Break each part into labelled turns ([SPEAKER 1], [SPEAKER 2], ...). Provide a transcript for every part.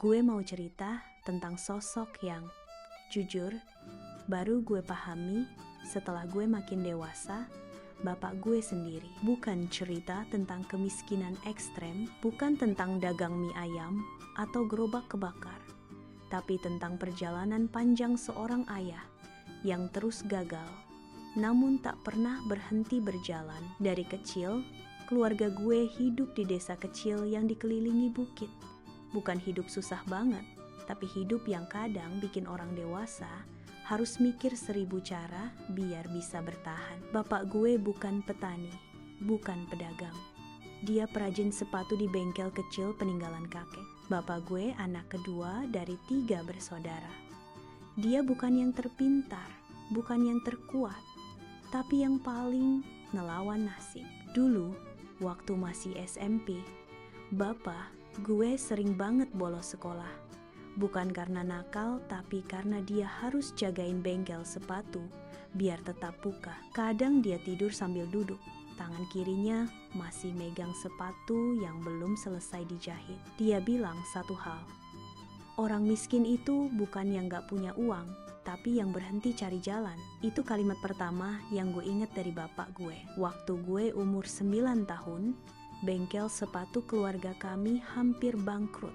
[SPEAKER 1] Gue mau cerita tentang sosok yang, jujur, baru gue pahami setelah gue makin dewasa, bapak gue sendiri. Bukan cerita tentang kemiskinan ekstrem, bukan tentang dagang mie ayam atau gerobak kebakar, tapi tentang perjalanan panjang seorang ayah yang terus gagal, namun tak pernah berhenti berjalan. Dari kecil, keluarga gue hidup di desa kecil yang dikelilingi bukit. Bukan hidup susah banget, tapi hidup yang kadang bikin orang dewasa harus mikir 1000 cara biar bisa bertahan. Bapak gue bukan petani, bukan pedagang. Dia perajin sepatu di bengkel kecil peninggalan kakek. Bapak gue anak kedua dari 3 bersaudara. Dia bukan yang terpintar, bukan yang terkuat, tapi yang paling ngelawan nasib. Dulu, waktu masih SMP, bapak gue sering banget bolos sekolah. Bukan karena nakal, tapi karena dia harus jagain bengkel sepatu biar tetap buka. Kadang dia tidur sambil duduk. Tangan kirinya masih megang sepatu yang belum selesai dijahit. Dia bilang satu hal, orang miskin itu bukan yang gak punya uang, tapi yang berhenti cari jalan. Itu kalimat pertama yang gue inget dari bapak gue. Waktu gue umur 9 tahun, bengkel sepatu keluarga kami hampir bangkrut.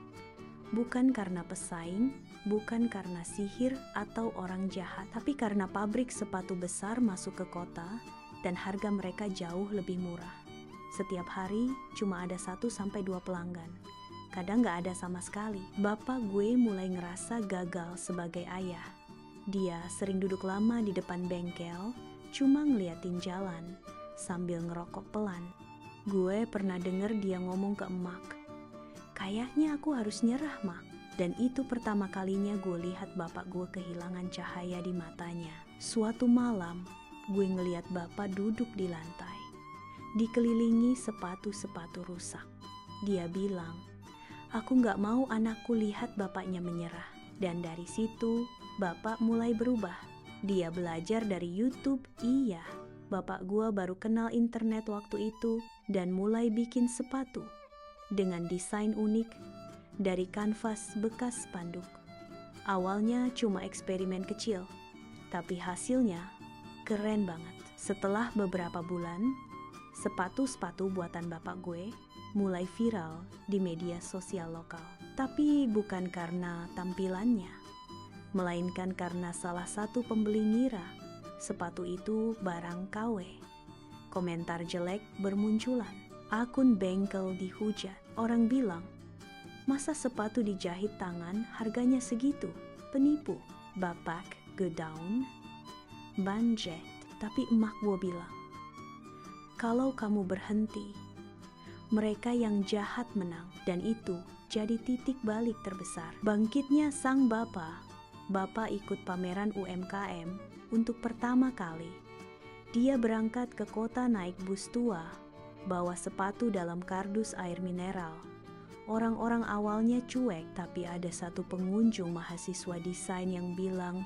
[SPEAKER 1] Bukan karena pesaing, bukan karena sihir atau orang jahat, tapi karena pabrik sepatu besar masuk ke kota dan harga mereka jauh lebih murah. Setiap hari cuma ada 1-2 pelanggan. Kadang gak ada sama sekali. Bapak gue mulai ngerasa gagal sebagai ayah. Dia sering duduk lama di depan bengkel, cuma ngeliatin jalan sambil ngerokok pelan. Gue pernah denger dia ngomong ke emak, kayaknya aku harus nyerah, mak. Dan itu pertama kalinya gue lihat bapak gue kehilangan cahaya di matanya. Suatu malam, gue ngeliat bapak duduk di lantai, dikelilingi sepatu-sepatu rusak. Dia bilang, aku gak mau anakku lihat bapaknya menyerah. Dan dari situ, bapak mulai berubah. Dia belajar dari YouTube, iya. Bapak gue baru kenal internet waktu itu dan mulai bikin sepatu dengan desain unik dari kanvas bekas spanduk. Awalnya cuma eksperimen kecil, tapi hasilnya keren banget. Setelah beberapa bulan, sepatu-sepatu buatan bapak gue mulai viral di media sosial lokal. Tapi bukan karena tampilannya, melainkan karena salah satu pembeli ngira sepatu itu barang KW. Komentar jelek bermunculan. Akun bengkel dihujat. Orang bilang, masa sepatu dijahit tangan harganya segitu? Penipu. Bapak go down, banjet. Tapi emak gue bilang, kalau kamu berhenti, mereka yang jahat menang. Dan itu jadi titik balik terbesar. Bangkitnya sang bapak. Bapak ikut pameran UMKM untuk pertama kali. Dia berangkat ke kota naik bus tua, bawa sepatu dalam kardus air mineral. Orang-orang awalnya cuek, tapi ada satu pengunjung mahasiswa desain yang bilang,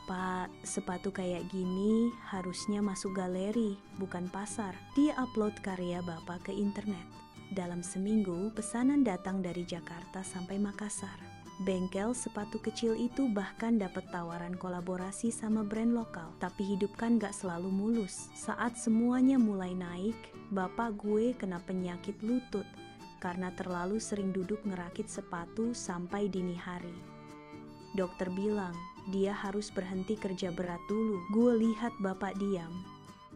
[SPEAKER 1] Pak, sepatu kayak gini harusnya masuk galeri, bukan pasar. Dia upload karya bapak ke internet. Dalam seminggu, pesanan datang dari Jakarta sampai Makassar. Bengkel sepatu kecil itu bahkan dapat tawaran kolaborasi sama brand lokal. Tapi hidup kan gak selalu mulus. Saat semuanya mulai naik, bapak gue kena penyakit lutut karena terlalu sering duduk ngerakit sepatu sampai dini hari. Dokter bilang dia harus berhenti kerja berat dulu. Gue lihat bapak diam,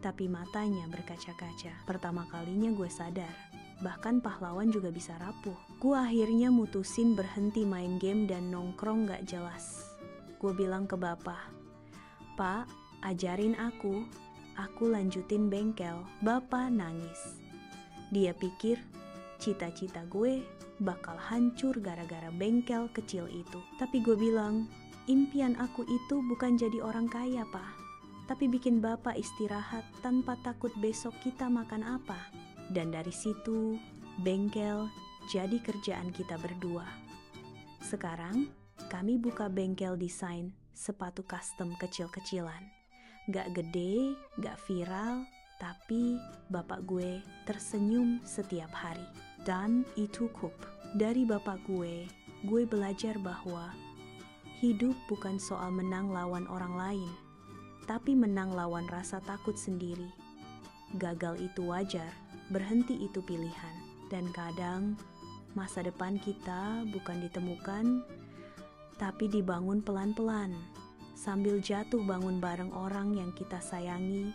[SPEAKER 1] tapi matanya berkaca-kaca. Pertama kalinya gue sadar, bahkan pahlawan juga bisa rapuh. Gue akhirnya mutusin berhenti main game dan nongkrong gak jelas. Gue bilang ke bapak, Pak, ajarin aku lanjutin bengkel. Bapak nangis. Dia pikir cita-cita gue bakal hancur gara-gara bengkel kecil itu. Tapi gue bilang, impian aku itu bukan jadi orang kaya, Pak, tapi bikin bapak istirahat tanpa takut besok kita makan apa. Dan dari situ, bengkel jadi kerjaan kita berdua. Sekarang, kami buka bengkel desain sepatu custom kecil-kecilan. Gak gede, gak viral, tapi bapak gue tersenyum setiap hari. Dan itu cukup. Dari bapak gue, gue belajar bahwa hidup bukan soal menang lawan orang lain, tapi menang lawan rasa takut sendiri. Gagal itu wajar, berhenti itu pilihan. Dan kadang, masa depan kita bukan ditemukan, tapi dibangun pelan-pelan, sambil jatuh bangun bareng orang yang kita sayangi